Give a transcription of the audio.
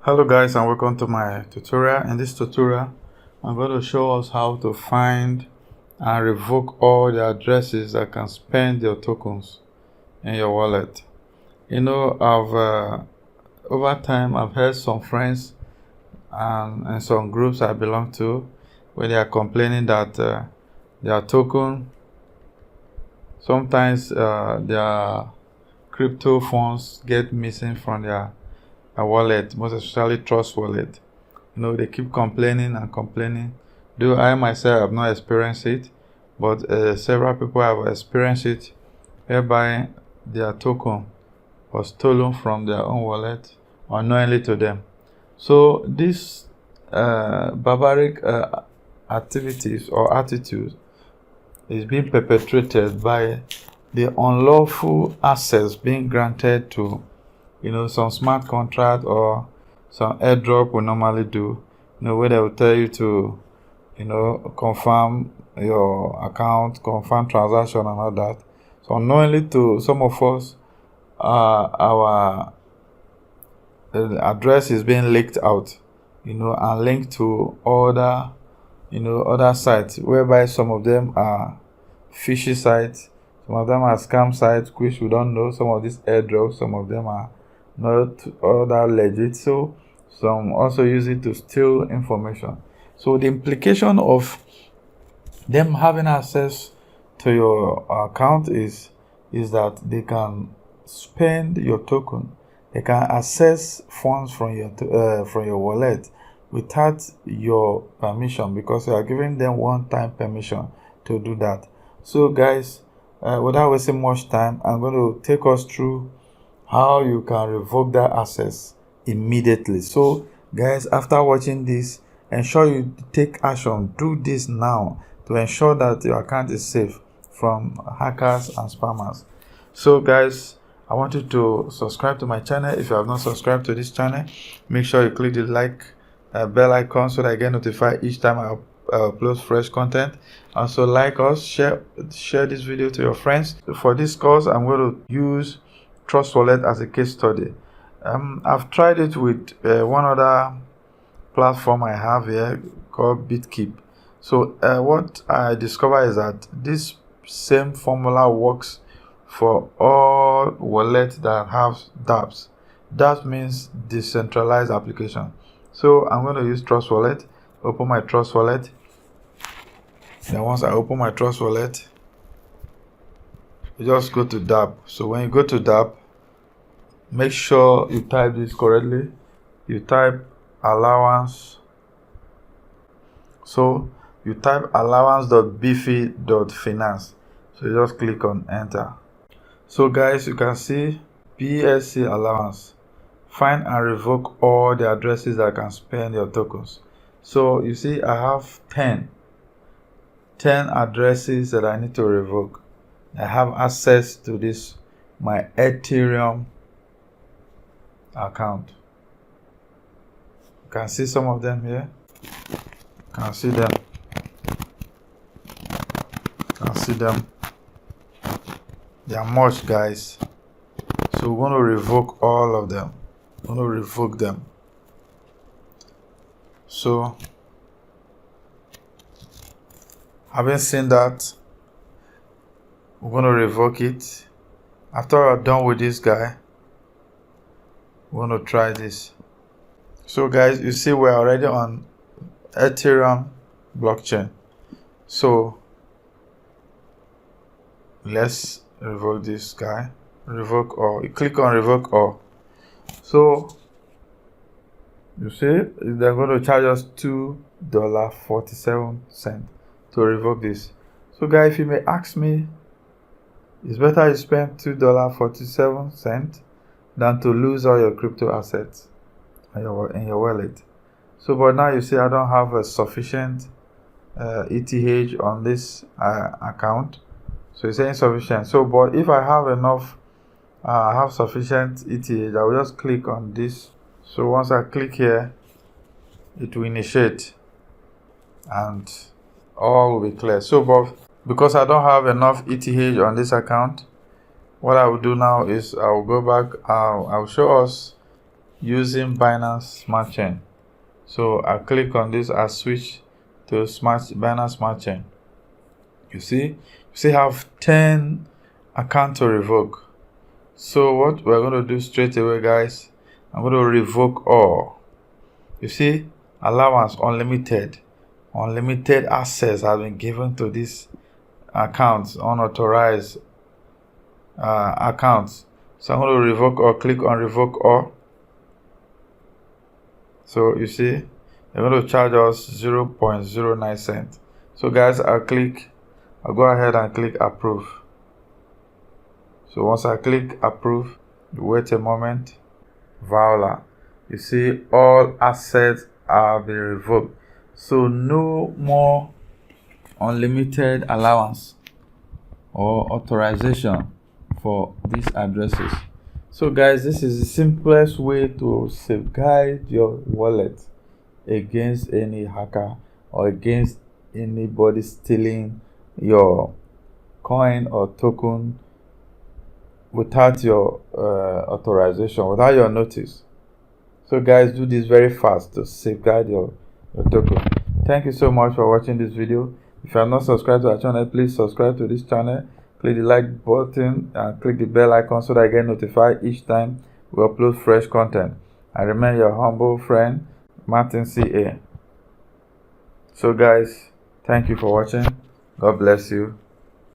Hello guys, and welcome to my tutorial. In this tutorial I'm going to show us how to find and revoke all the addresses that can spend your tokens in your wallet. I've over time I've heard some friends and some groups I belong to where they are complaining that their token, sometimes their crypto funds get missing from their wallet, most especially Trust Wallet. They keep complaining and complaining. Though I myself have not experienced it, but several people have experienced it, whereby their token was stolen from their own wallet unknowingly to them. So this barbaric activities or attitude is being perpetrated by the unlawful access being granted to some smart contract or some airdrop we normally do, where they will tell you to confirm your account, confirm transaction and all that. So unknowingly to some of us, our address is being leaked out, and linked to other sites, whereby some of them are fishy sites, some of them are scam sites which we don't know. Some of these airdrops, some of them are not all that legit, so some also use it to steal information. So the implication of them having access to your account is that they can spend your token, they can access funds from your wallet without your permission, because you are giving them one-time permission to do that. So guys, without wasting much time, I'm going to take us through how you can revoke that access immediately. So guys, after watching this, ensure you take action. Do this now to ensure that your account is safe from hackers and spammers. So guys, I want you to subscribe to my channel. If you have not subscribed to this channel, make sure you click the bell icon so that I get notified each time I upload fresh content. Also like us, share this video to your friends. For this course, I'm going to use Trust Wallet as a case study. I've tried it with one other platform I have here called Bitkeep. So what I discovered is that this same formula works for all wallets that have dApps. That means decentralized application. So I'm going to use Trust Wallet. Open my Trust Wallet. Then once I open my Trust Wallet, you just go to dApp. So when you go to dApp, make sure you type this correctly. You type allowance. So you type allowance.beefy.finance. So you just click on enter. So guys, you can see BSC allowance. Find and revoke all the addresses that can spend your tokens. So you see I have 10 addresses that I need to revoke. I have access to this, my Ethereum account. You can see some of them here. You can see them. They are much, guys. So we're going to revoke all of them. We're going to revoke them. So having seen that, we're going to revoke it. After we're done with this guy, we're going to try this. So guys, you see we're already on Ethereum blockchain. So let's revoke this guy. Revoke all. You click on revoke all. So you see they're going to charge us $2.47 to revoke this. So guys, if you may ask me, it's better you spend $2.47 than to lose all your crypto assets in your wallet. So but now you see I don't have a sufficient ETH on this account, so it's insufficient. So but if I have enough, I have sufficient ETH, I will just click on this. So once I click here, it will initiate and all will be clear. So but because I don't have enough ETH on this account, what I will do now is I will go back. I will show us using Binance Smart Chain. So I click on this, I switch to Binance Smart Chain. You see have 10 accounts to revoke. So what we're going to do straight away, guys, I'm going to revoke all. You see, allowance unlimited access has been given to these accounts, unauthorized accounts. So I'm going to revoke or click on revoke all. So you see, they're going to charge us 0.09 cents. So guys, I'll go ahead and click approve. So once I click approve, you wait a moment. Voila, you see all assets are being revoked. So no more unlimited allowance or authorization for these addresses. So guys, this is the simplest way to safeguard your wallet against any hacker or against anybody stealing your coin or token without your authorization, without your notice. So guys, do this very fast to safeguard your token. Thank you so much for watching this video. If you are not subscribed to our channel, please subscribe to this channel. Click the like button and click the bell icon so that you get notified each time we upload fresh content. I remain your humble friend, Martin CA. So guys, thank you for watching. God bless you.